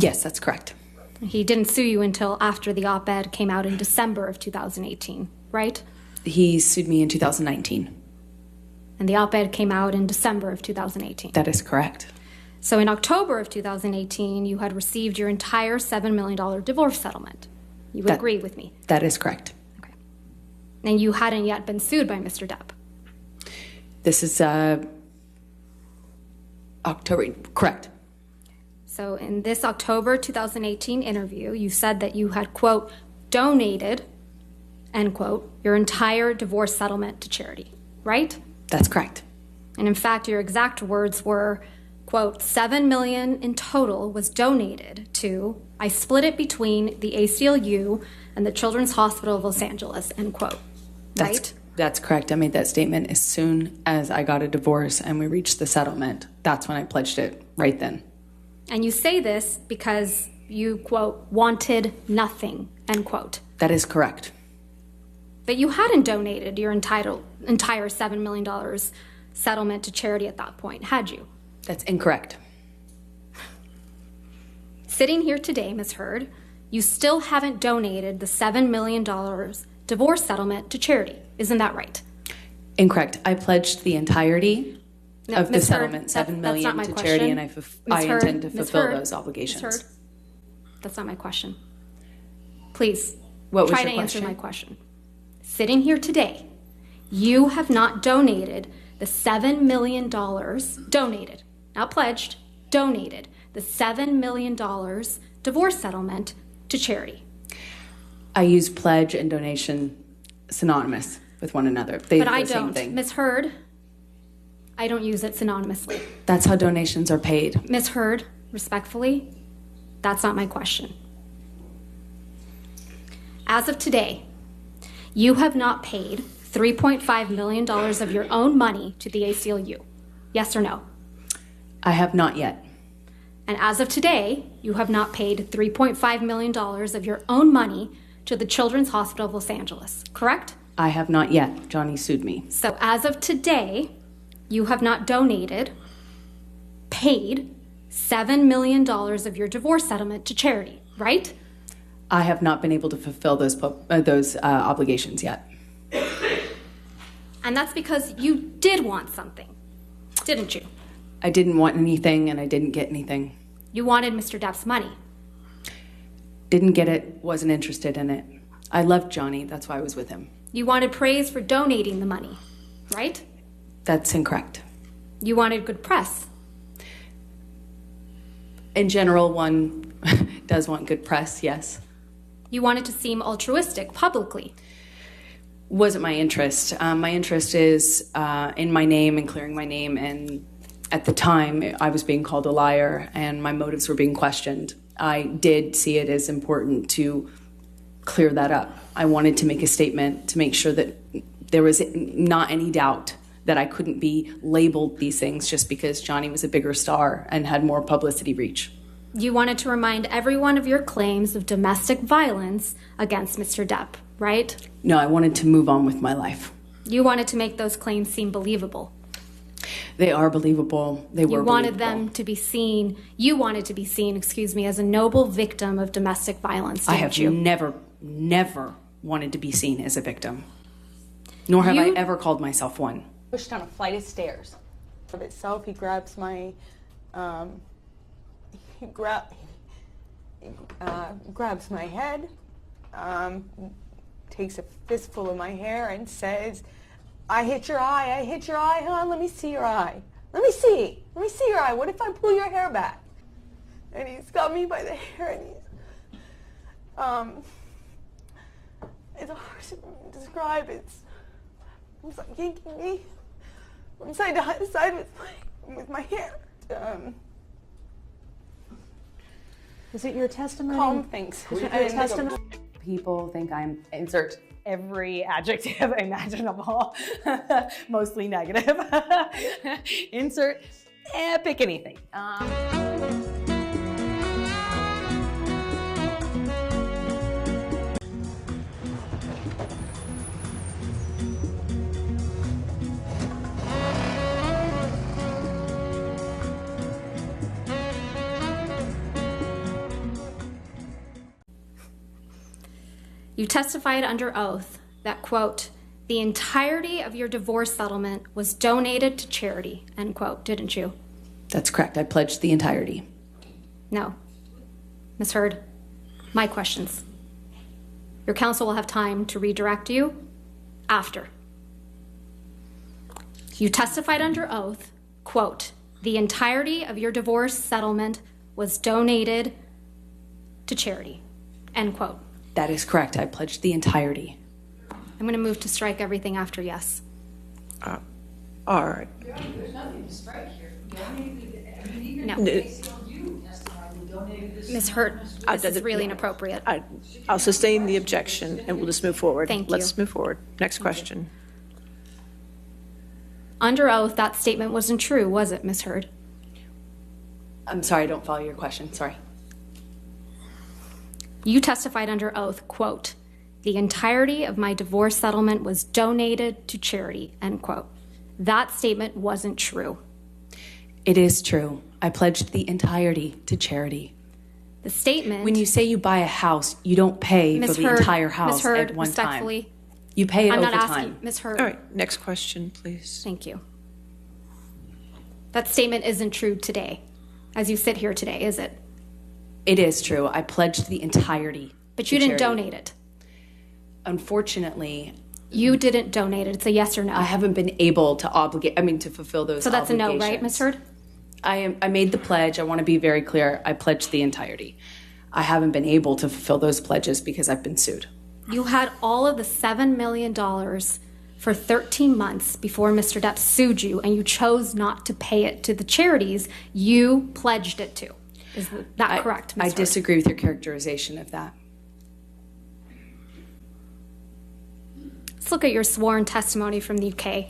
Yes, that's correct. He didn't sue you until after the op-ed came out in December of 2018, right? He sued me in 2019. And the op-ed came out in December of 2018. That is correct. So in October of 2018, you had received your entire $7 million divorce settlement. You would agree with me? That is correct. Okay. And you hadn't yet been sued by Mr. Depp? This is October, correct. So in this October 2018 interview, you said that you had, quote, donated, end quote, your entire divorce settlement to charity, right? That's correct. And in fact, your exact words were, quote, $7 million in total was donated to, I split it between the ACLU and the Children's Hospital of Los Angeles, end quote, right? That's correct. I made that statement as soon as I got a divorce and we reached the settlement. That's when I pledged it, right then. And you say this because you, quote, wanted nothing, end quote. That is correct. But you hadn't donated your entire $7 million settlement to charity at that point, had you? That's incorrect. Sitting here today, Ms. Heard, you still haven't donated the $7 million divorce settlement to charity. Isn't that right? Incorrect. I pledged the entirety of the settlement, $7 million to charity, and I intend to fulfill those obligations. Ms. Heard, that's not my question. Please, try to answer my question. Sitting here today, you have not donated the $7 million, donated, not pledged, donated the $7 million divorce settlement to charity. I use pledge and donation synonymous with one another. But I don't. Ms. Heard, I don't use it synonymously. That's how donations are paid. Ms. Heard, respectfully, that's not my question. As of today, you have not paid $3.5 million of your own money to the ACLU. Yes or no? I have not yet. And as of today, you have not paid $3.5 million of your own money to the Children's Hospital of Los Angeles, correct? I have not yet. Johnny sued me. So as of today, you have not donated, paid $7 million of your divorce settlement to charity, right? I have not been able to fulfill those obligations yet. And that's because you did want something, didn't you? I didn't want anything and I didn't get anything. You wanted Mr. Depp's money. Didn't get it, wasn't interested in it. I loved Johnny, that's why I was with him. You wanted praise for donating the money, right? That's incorrect. You wanted good press. In general, one does want good press, yes. You wanted to seem altruistic publicly. Wasn't my interest. My interest is in my name and clearing my name, and at the time I was being called a liar and my motives were being questioned. I did see it as important to clear that up. I wanted to make a statement to make sure that there was not any doubt that I couldn't be labeled these things just because Johnny was a bigger star and had more publicity reach. You wanted to remind everyone of your claims of domestic violence against Mr. Depp, right? No, I wanted to move on with my life. You wanted to make those claims seem believable. They are believable. They were You wanted believable. them to be seen, you wanted to be seen, as a noble victim of domestic violence, didn't I have you? never wanted to be seen as a victim. Nor have I ever called myself one. Pushed down a flight of stairs. Of itself, he grabs my, grabs my head, takes a fistful of my hair and says, I hit your eye, hon, let me see your eye. Let me see your eye, what if I pull your hair back? And he's got me by the hair and it's hard to describe, it's like yanking me from side to side with my hair. Is it your testimony? Calm things. People think I'm insert Every adjective imaginable, mostly negative. Insert, pick anything. You testified under oath that, quote, the entirety of your divorce settlement was donated to charity, end quote, didn't you? That's correct. I pledged the entirety. No. Ms. Heard, my questions. Your counsel will have time to redirect you after. You testified under oath, quote, the entirety of your divorce settlement was donated to charity, end quote. That is correct. I pledged the entirety. I'm going to move to strike everything after yes. All right. There's nothing to strike here. No. No. Ms. Hurt, this is really inappropriate. I'll sustain the objection, and we'll just move forward. Thank you. Let's move forward. Next question. Under oath, that statement wasn't true, was it, Ms. Heard? I'm sorry, I don't follow your question. Sorry. You testified under oath, quote, the entirety of my divorce settlement was donated to charity, end quote. That statement wasn't true. It is true. I pledged the entirety to charity. The statement... When you say you buy a house, you don't pay for the entire house at one respectfully, time. You pay it I'm over not time. asking, Ms. Heard. All right. Next question, please. Thank you. That statement isn't true today, as you sit here today, is it? It is true. I pledged the entirety. But you didn't donate it. Unfortunately, You didn't donate it. It's a yes or no. I haven't been able to to fulfill those So that's a no, obligations. right, Ms. Heard? I made the pledge. I want to be very clear. I pledged the entirety. I haven't been able to fulfill those pledges because I've been sued. You had all of the $7 million for 13 months before Mr. Depp sued you, and you chose not to pay it to the charities you pledged it to. Is that correct, Ms. I Heard? disagree with your characterization of that. Let's look at your sworn testimony from the UK.